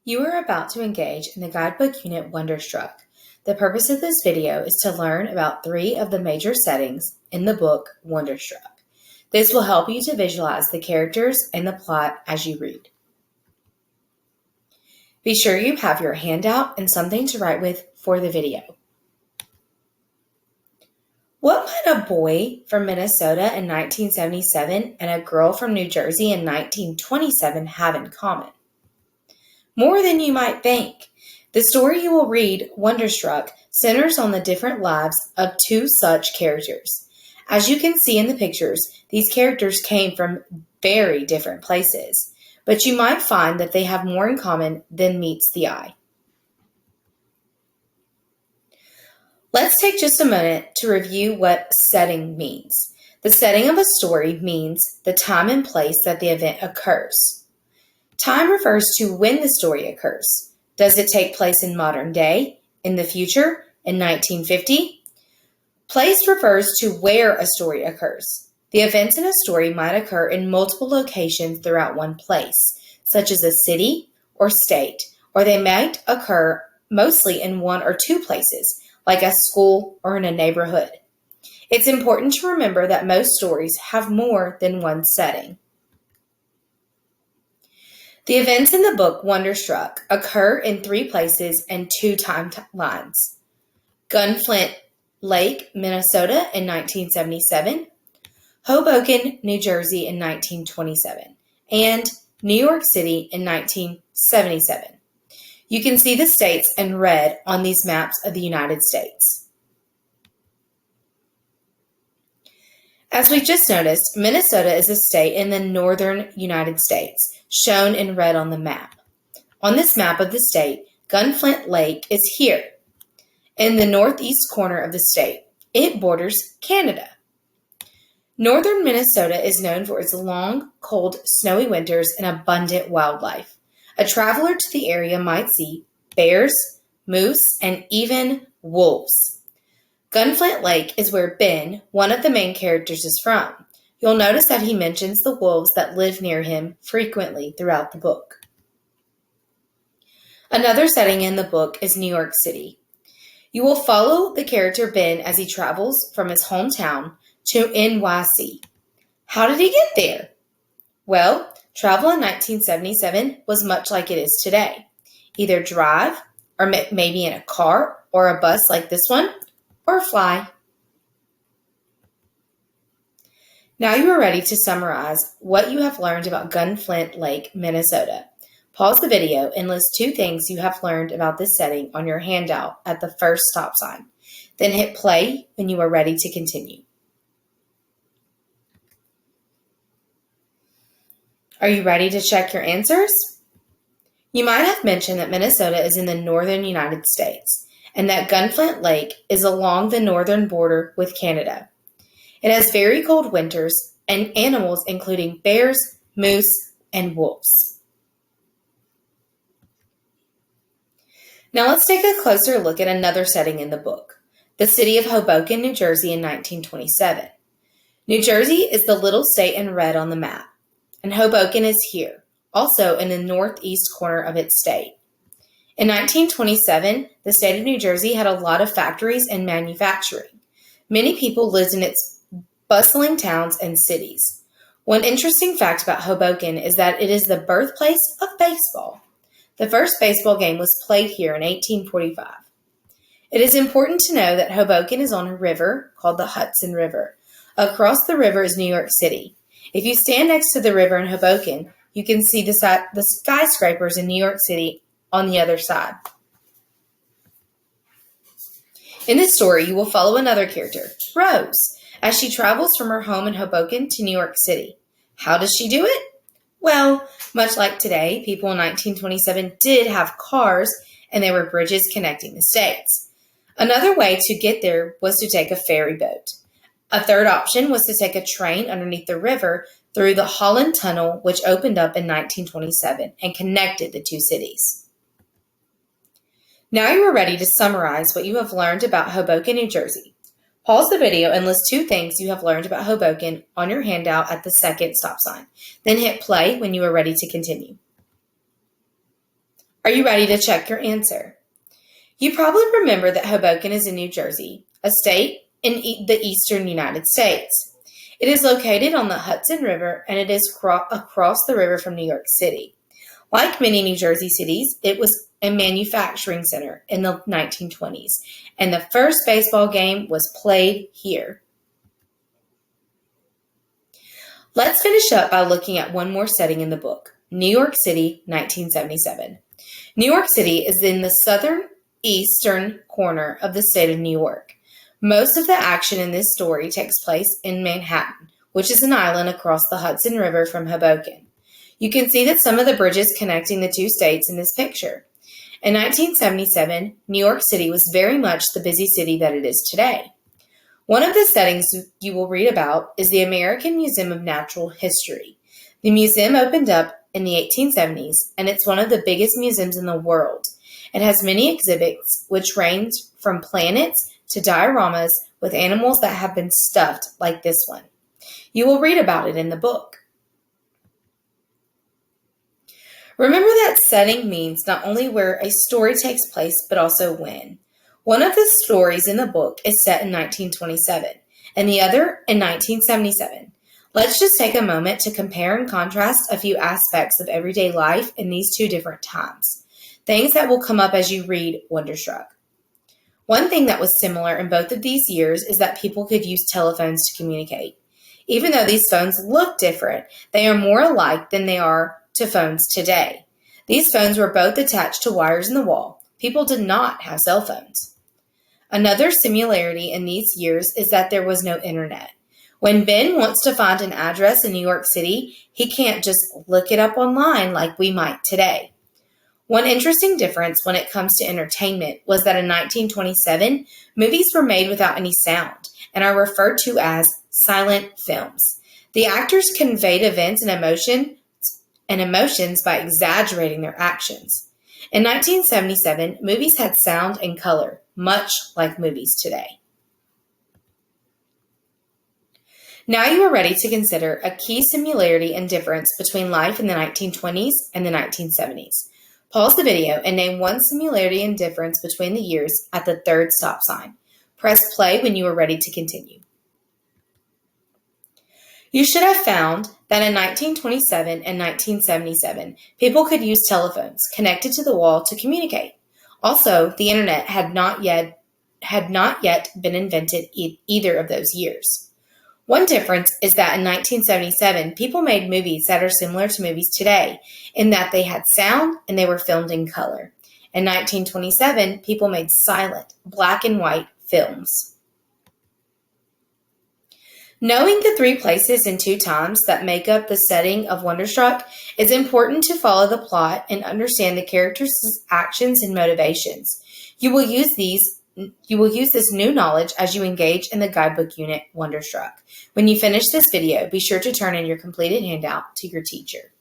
You are about to engage in the guidebook unit Wonderstruck. The purpose of this video is to learn about 3 of the major settings in the book Wonderstruck. This will help you to visualize the characters and the plot as you read. Be sure you have your handout and something to write with for the video. What might a boy from Minnesota in 1977 and a girl from New Jersey in 1927 have in common? More than you might think. The story you will read, Wonderstruck, centers on the different lives of 2 such characters. As you can see in the pictures, these characters came from very different places, but you might find that they have more in common than meets the eye. Let's take just a moment to review what setting means. The setting of a story means the time and place that the event occurs. Time refers to when the story occurs. Does it take place in modern day, in the future, in 1950? Place refers to where a story occurs. The events in a story might occur in multiple locations throughout one place, such as a city or state, or they might occur mostly in 1 or 2 places, like a school or in a neighborhood. It's important to remember that most stories have more than one setting. The events in the book Wonderstruck occur in 3 places and 2 timelines. Gunflint Lake, Minnesota in 1977, Hoboken, New Jersey in 1927, and New York City in 1977. You can see the states in red on these maps of the United States. As we just noticed, Minnesota is a state in the northern United States, shown in red on the map. On this map of the state, Gunflint Lake is here, in the northeast corner of the state. It borders Canada. Northern Minnesota is known for its long, cold, snowy winters and abundant wildlife. A traveler to the area might see bears, moose, and even wolves. Gunflint Lake is where Ben, one of the main characters, is from. You'll notice that he mentions the wolves that live near him frequently throughout the book. Another setting in the book is New York City. You will follow the character Ben as he travels from his hometown to NYC. How did he get there? Well, travel in 1977 was much like it is today. Either drive, or maybe in a car or a bus like this one, or fly. Now you are ready to summarize what you have learned about Gunflint Lake, Minnesota. Pause the video and list 2 things you have learned about this setting on your handout at the first stop sign. Then hit play when you are ready to continue. Are you ready to check your answers? You might have mentioned that Minnesota is in the northern United States and that Gunflint Lake is along the northern border with Canada. It has very cold winters and animals including bears, moose, and wolves. Now let's take a closer look at another setting in the book, the city of Hoboken, New Jersey in 1927. New Jersey is the little state in red on the map, and Hoboken is here, also in the northeast corner of its state. In 1927, the state of New Jersey had a lot of factories and manufacturing. Many people lived in its bustling towns and cities. One interesting fact about Hoboken is that it is the birthplace of baseball. The first baseball game was played here in 1845. It is important to know that Hoboken is on a river called the Hudson River. Across the river is New York City. If you stand next to the river in Hoboken, you can see the skyscrapers in New York City on the other side. In this story, you will follow another character, Rose, as she travels from her home in Hoboken to New York City. How does she do it? Well, much like today, people in 1927 did have cars and there were bridges connecting the states. Another way to get there was to take a ferry boat. A third option was to take a train underneath the river through the Holland Tunnel, which opened up in 1927 and connected the 2 cities. Now you are ready to summarize what you have learned about Hoboken, New Jersey. Pause the video and list 2 things you have learned about Hoboken on your handout at the second stop sign. Then hit play when you are ready to continue. Are you ready to check your answer? You probably remember that Hoboken is in New Jersey, a state in the eastern United States. It is located on the Hudson River, and it is across the river from New York City. Like many New Jersey cities, it was a manufacturing center in the 1920s, and the first baseball game was played here. Let's finish up by looking at one more setting in the book, New York City, 1977. New York City is in the southeastern corner of the state of New York. Most of the action in this story takes place in Manhattan, which is an island across the Hudson River from Hoboken. You can see that some of the bridges connecting the two states in this picture. In 1977, New York City was very much the busy city that it is today. One of the settings you will read about is the American Museum of Natural History. The museum opened up in the 1870s, and it's one of the biggest museums in the world. It has many exhibits which range from planets to dioramas with animals that have been stuffed like this one. You will read about it in the book. Remember that setting means not only where a story takes place, but also when. One of the stories in the book is set in 1927, and the other in 1977. Let's just take a moment to compare and contrast a few aspects of everyday life in these two different times. Things that will come up as you read Wonderstruck. One thing that was similar in both of these years is that people could use telephones to communicate. Even though these phones look different, they are more alike than they are to phones today. These phones were both attached to wires in the wall. People did not have cell phones. Another similarity in these years is that there was no internet. When Ben wants to find an address in New York City, he can't just look it up online like we might today. One interesting difference when it comes to entertainment was that in 1927, movies were made without any sound and are referred to as silent films. The actors conveyed events and emotions by exaggerating their actions. In 1977, movies had sound and color, much like movies today. Now you are ready to consider a key similarity and difference between life in the 1920s and the 1970s. Pause the video and name one similarity and difference between the years at the third stop sign. Press play when you are ready to continue. You should have found that in 1927 and 1977, people could use telephones connected to the wall to communicate. Also, the internet had not yet been invented either of those years. One difference is that in 1977, people made movies that are similar to movies today, in that they had sound and they were filmed in color. In 1927, people made silent, black and white films. Knowing the three places and two times that make up the setting of Wonderstruck is important to follow the plot and understand the characters' actions and motivations. You will use this new knowledge as you engage in the guidebook unit Wonderstruck. When you finish this video, be sure to turn in your completed handout to your teacher.